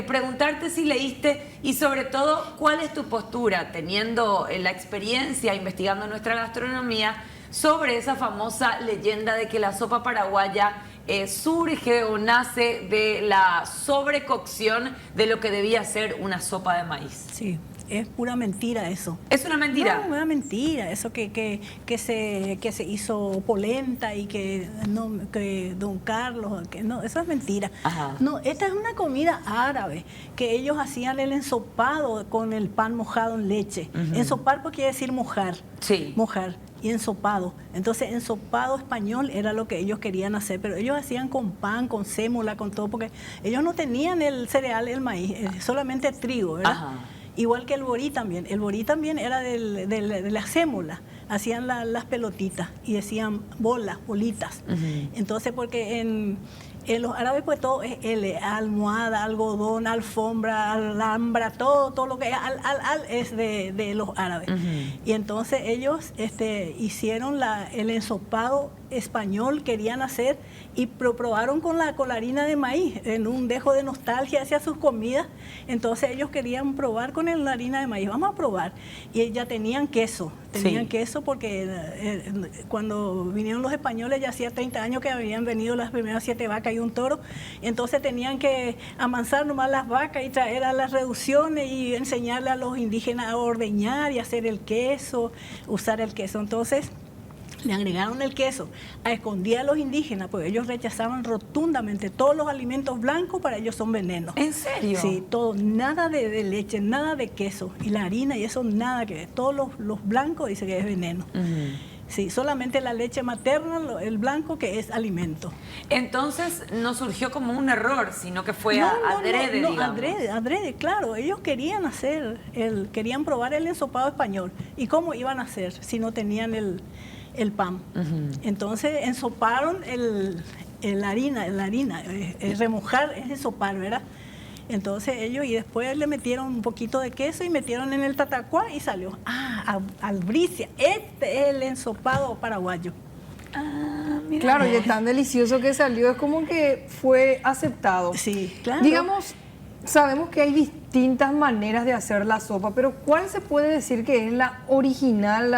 preguntarte si leíste y sobre todo cuál es tu postura, teniendo la experiencia investigando nuestra gastronomía, sobre esa famosa leyenda de que la sopa paraguaya surge o nace de la sobrecocción de lo que debía ser una sopa de maíz. Sí, es pura mentira eso. ¿Es una mentira? No, una mentira, eso que se hizo polenta y que don Carlos, no, eso es mentira. Ajá. No, esta es una comida árabe, que ellos hacían el ensopado con el pan mojado en leche. Ensopar pues quiere decir mojar, Sí. mojar. Y ensopado. Entonces, ensopado español era lo que ellos querían hacer, pero ellos hacían con pan, con sémola, con todo, porque ellos no tenían el cereal, el maíz, solamente trigo, ¿verdad? Ajá. Igual que el borí también. El borí también era de la sémola. Hacían las pelotitas y decían bolitas. Entonces, porque en los árabes pues todo es almohada, algodón, alfombra, alhambra, todo lo que es es de los árabes. Y entonces ellos hicieron el ensopado español, querían hacer, y probaron con la harina de maíz, en un dejo de nostalgia hacia sus comidas. Entonces ellos querían probar con la harina de maíz, vamos a probar. Y ya tenían queso porque cuando vinieron los españoles ya hacía 30 años que habían venido las primeras 7 vacas y un toro, entonces tenían que amansar nomás las vacas y traer a las reducciones y enseñarle a los indígenas a ordeñar y hacer el queso, usar el queso. Entonces le agregaron el queso a escondida a los indígenas, porque ellos rechazaban rotundamente todos los alimentos blancos, para ellos son venenos. ¿En serio? Sí, todo, nada de leche, nada de queso, y la harina y eso nada que ver. Todos los blancos dice que es veneno. Sí, solamente la leche materna, el blanco, que es alimento. Entonces no surgió como un error, sino que fue adrede, digamos. Adrede, claro. Ellos querían querían probar el ensopado español. ¿Y cómo iban a hacer si no tenían el pan? Entonces ensoparon la harina, remojar es ensopar, ¿verdad? Entonces ellos, y después le metieron un poquito de queso y metieron en el tatacuá y salió. Albricia, este es el ensopado paraguayo. Mira. Claro, y es tan delicioso que salió, es como que fue aceptado. Sí, claro. Digamos, sabemos que hay distintas maneras de hacer la sopa, pero ¿cuál se puede decir que es la original,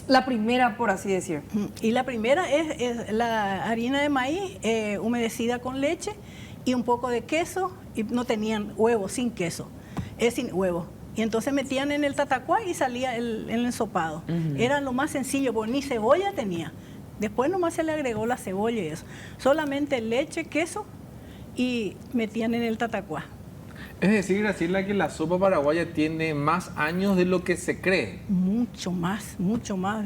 la primera, por así decir? Y la primera es la harina de maíz humedecida con leche y un poco de queso, y no tenían huevo, sin queso, sin huevo. Y entonces metían en el tatacuá y salía el ensopado. Era lo más sencillo, porque ni cebolla tenía. Después nomás se le agregó la cebolla y eso. Solamente leche, queso, y metían en el tatacuá. Es decir, Graciela, que la sopa paraguaya tiene más años de lo que se cree. Mucho más,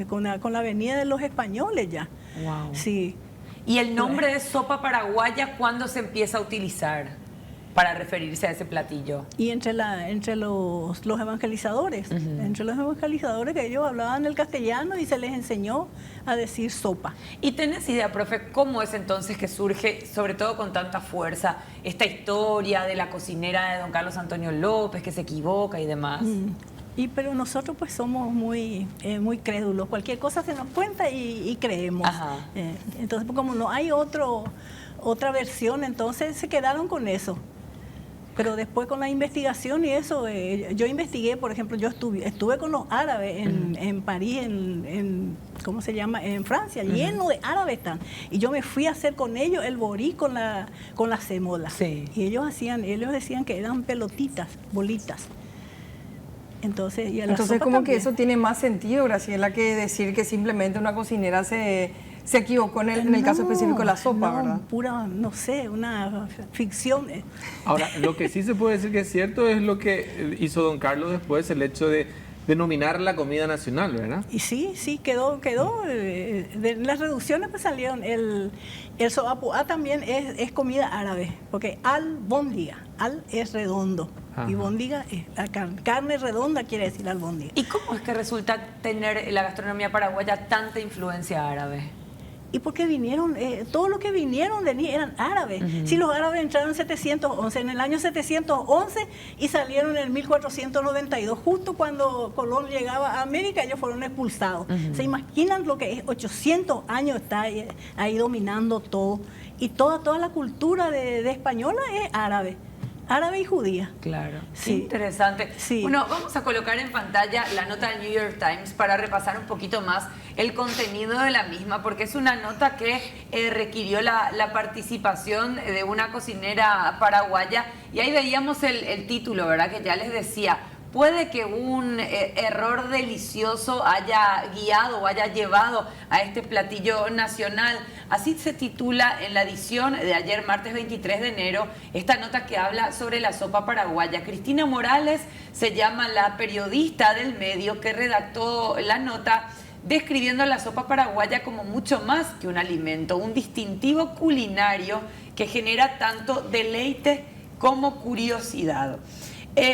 con la venida de los españoles ya. Wow. Sí. ¿Y el nombre de sopa paraguaya cuándo se empieza a utilizar para referirse a ese platillo? Y entre los evangelizadores, que ellos hablaban el castellano y se les enseñó a decir sopa. ¿Y tenés idea, profe, cómo es entonces que surge, sobre todo con tanta fuerza, esta historia de la cocinera de don Carlos Antonio López, que se equivoca y demás? Pero nosotros pues somos muy crédulos, cualquier cosa se nos cuenta y creemos. Entonces, pues, como no hay otra versión, entonces se quedaron con eso. Pero después con la investigación y eso, yo investigué, por ejemplo, yo estuve con los árabes en París, ¿cómo se llama? En Francia, lleno de árabes están. Y yo me fui a hacer con ellos el borí con la sémola. Sí. Y ellos decían que eran pelotitas, bolitas. Entonces como que eso tiene más sentido, Graciela, que decir que simplemente una cocinera se equivocó en el caso específico de la sopa, ¿verdad? Pura, no sé, una ficción. Ahora, lo que sí se puede decir que es cierto es lo que hizo don Carlos después, el hecho de denominar la comida nacional, ¿verdad? Y sí, quedó. De las reducciones pues salieron el sopapuá también es comida árabe, porque albóndiga, es redondo. Ajá. Y bóndiga es la carne redonda, quiere decir albóndiga. ¿Y cómo es que resulta tener la gastronomía paraguaya tanta influencia árabe? Y porque vinieron, todos los que vinieron de Níger eran árabes. Si los árabes entraron en el año 711 y salieron en el 1492, justo cuando Colón llegaba a América, ellos fueron expulsados. ¿Se imaginan lo que es? 800 años está ahí dominando todo. Y toda la cultura de española es árabe. árabe y judía. Claro, Sí. qué interesante. Sí. Bueno, vamos a colocar en pantalla la nota del New York Times para repasar un poquito más el contenido de la misma, porque es una nota que requirió la participación de una cocinera paraguaya, y ahí veíamos el título, ¿verdad? Que ya les decía, puede que un error delicioso haya guiado o haya llevado a este platillo nacional. Así se titula en la edición de ayer, martes 23 de enero, esta nota que habla sobre la sopa paraguaya. Cristina Morales se llama la periodista del medio que redactó la nota, describiendo la sopa paraguaya como mucho más que un alimento, un distintivo culinario que genera tanto deleite como curiosidad.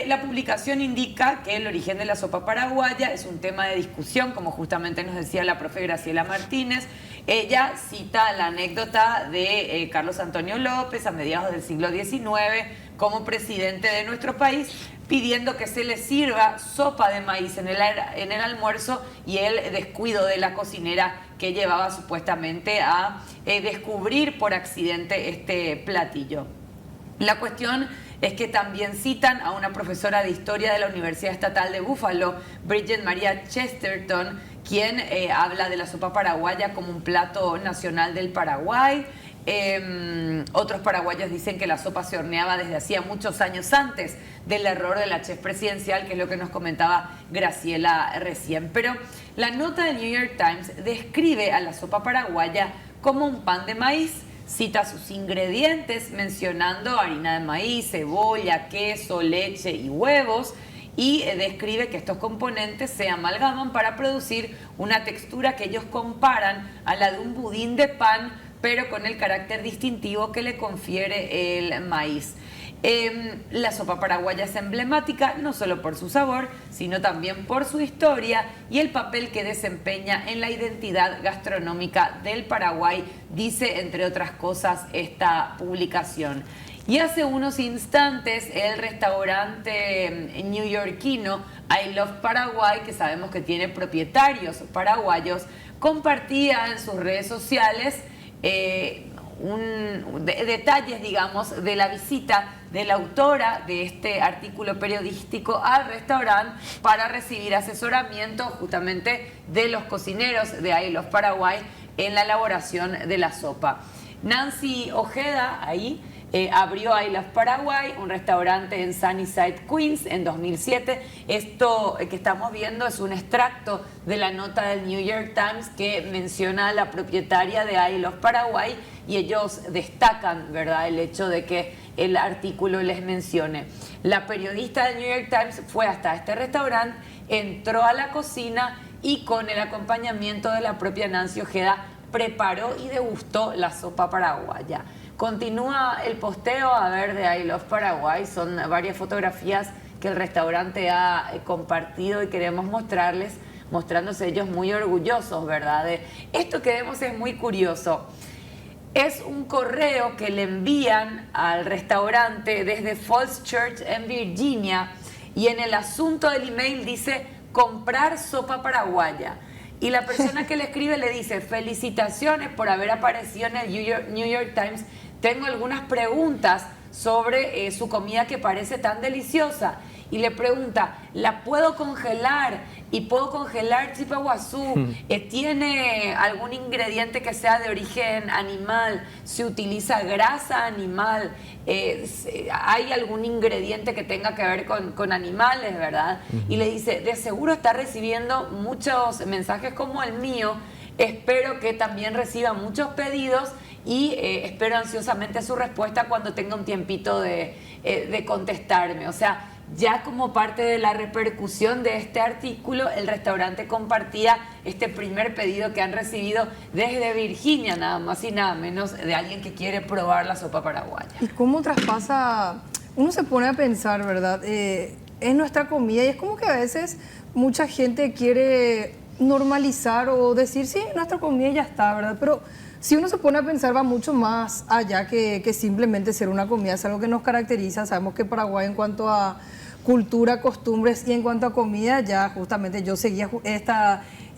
La publicación indica que el origen de la sopa paraguaya es un tema de discusión, como justamente nos decía la profe Graciela Martínez. Ella cita la anécdota de Carlos Antonio López a mediados del siglo XIX como presidente de nuestro país, pidiendo que se le sirva sopa de maíz en el almuerzo, y el descuido de la cocinera que llevaba supuestamente a descubrir por accidente este platillo. La cuestión es que también citan a una profesora de historia de la Universidad Estatal de Buffalo, Bridget Maria Chesterton, quien habla de la sopa paraguaya como un plato nacional del Paraguay. Otros paraguayos dicen que la sopa se horneaba desde hacía muchos años antes del error de la chef presidencial, que es lo que nos comentaba Graciela recién. Pero la nota del New York Times describe a la sopa paraguaya como un pan de maíz. Cita sus ingredientes mencionando harina de maíz, cebolla, queso, leche y huevos, y describe que estos componentes se amalgaman para producir una textura que ellos comparan a la de un budín de pan, pero con el carácter distintivo que le confiere el maíz. La sopa paraguaya es emblemática no solo por su sabor, sino también por su historia y el papel que desempeña en la identidad gastronómica del Paraguay, dice entre otras cosas esta publicación. Y hace unos instantes el restaurante neoyorquino I Love Paraguay, que sabemos que tiene propietarios paraguayos, compartía en sus redes sociales detalles, digamos, de la visita de la autora de este artículo periodístico al restaurante para recibir asesoramiento justamente de los cocineros de I Love Paraguay en la elaboración de la sopa. Nancy Ojeda ahí abrió I Love Paraguay, un restaurante en Sunnyside, Queens, en 2007. Esto que estamos viendo es un extracto de la nota del New York Times que menciona a la propietaria de I Love Paraguay, y ellos destacan, ¿verdad?, el hecho de que el artículo les mencione. La periodista del New York Times fue hasta este restaurante, entró a la cocina y con el acompañamiento de la propia Nancy Ojeda preparó y degustó la sopa paraguaya. Continúa el posteo, a ver, de I Love Paraguay. Son varias fotografías que el restaurante ha compartido y queremos mostrarles, mostrándose ellos muy orgullosos, ¿verdad? Esto que vemos es muy curioso. Es un correo que le envían al restaurante desde Falls Church en Virginia, y en el asunto del email dice comprar sopa paraguaya. Y la persona que le escribe le dice: felicitaciones por haber aparecido en el New York Times. Tengo algunas preguntas sobre su comida que parece tan deliciosa. Y le pregunta: ¿la puedo congelar? ¿Y puedo congelar chipaguazú? ¿Tiene algún ingrediente que sea de origen animal? ¿Se utiliza grasa animal? ¿Hay algún ingrediente que tenga que ver con animales, verdad? Y le dice: de seguro está recibiendo muchos mensajes como el mío. Espero que también reciba muchos pedidos y espero ansiosamente su respuesta cuando tenga un tiempito de contestarme. O sea, ya como parte de la repercusión de este artículo, el restaurante compartía este primer pedido que han recibido desde Virginia, nada más y nada menos, de alguien que quiere probar la sopa paraguaya. ¿Y cómo traspasa? Uno se pone a pensar, ¿verdad? Es nuestra comida, y es como que a veces mucha gente quiere normalizar o decir, sí, nuestra comida ya está, ¿verdad? Pero si uno se pone a pensar, va mucho más allá que simplemente ser una comida. Es algo que nos caracteriza. Sabemos que Paraguay, en cuanto a cultura, costumbres y en cuanto a comida, ya justamente yo seguía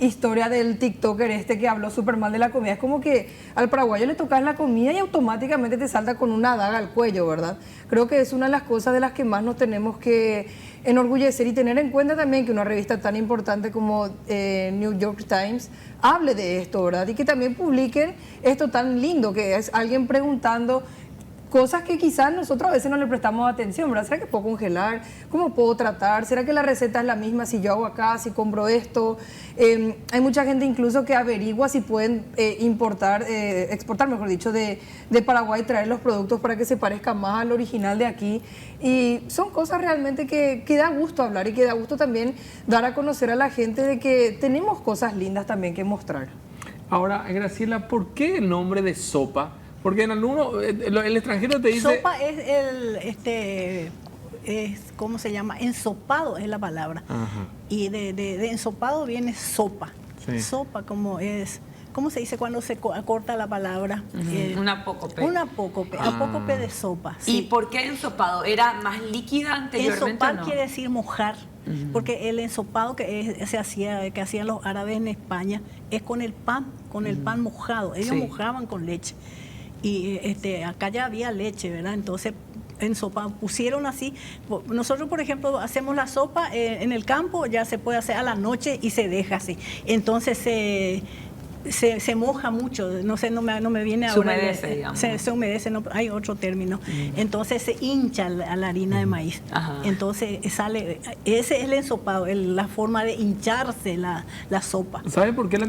historia del TikToker este que habló súper mal de la comida. Es como que al paraguayo le tocas la comida y automáticamente te salta con una daga al cuello, ¿verdad? Creo que es una de las cosas de las que más nos tenemos que enorgullecer y tener en cuenta también que una revista tan importante como New York Times hable de esto, ¿verdad? Y que también publiquen esto tan lindo que es alguien preguntando cosas que quizás nosotros a veces no le prestamos atención, ¿verdad? ¿Será que puedo congelar? ¿Cómo puedo tratar? ¿Será que la receta es la misma si yo hago acá, si compro esto? Hay mucha gente incluso que averigua si pueden exportar, mejor dicho, de Paraguay, traer los productos para que se parezca más al original de aquí. Y son cosas realmente que da gusto hablar y que da gusto también dar a conocer a la gente de que tenemos cosas lindas también que mostrar. Ahora, Graciela, ¿por qué el nombre de sopa? Porque en alguno, el extranjero te dice... Sopa es ¿cómo se llama? Ensopado es la palabra. Ajá. Y de ensopado viene sopa. Sí. Sopa como es, ¿cómo se dice cuando se acorta la palabra? Un apócope. Un apócope, apócope de sopa. ¿Y Sí. por qué ensopado? ¿Era más líquida anteriormente? Ensopar ¿No? quiere decir mojar, porque el ensopado que hacían los árabes en España es con el pan mojado. Ellos Sí. mojaban con leche. Y acá ya había leche, ¿verdad? Entonces en sopa pusieron así. Nosotros, por ejemplo, hacemos la sopa en el campo, ya se puede hacer a la noche y se deja así. Entonces se moja mucho, no sé, no me viene Se ahora. humedece, digamos. Se humedece, no, hay otro término. Entonces se hincha la harina de maíz. Ajá. Entonces sale, ese es el ensopado, la forma de hincharse la sopa. ¿Sabe por qué la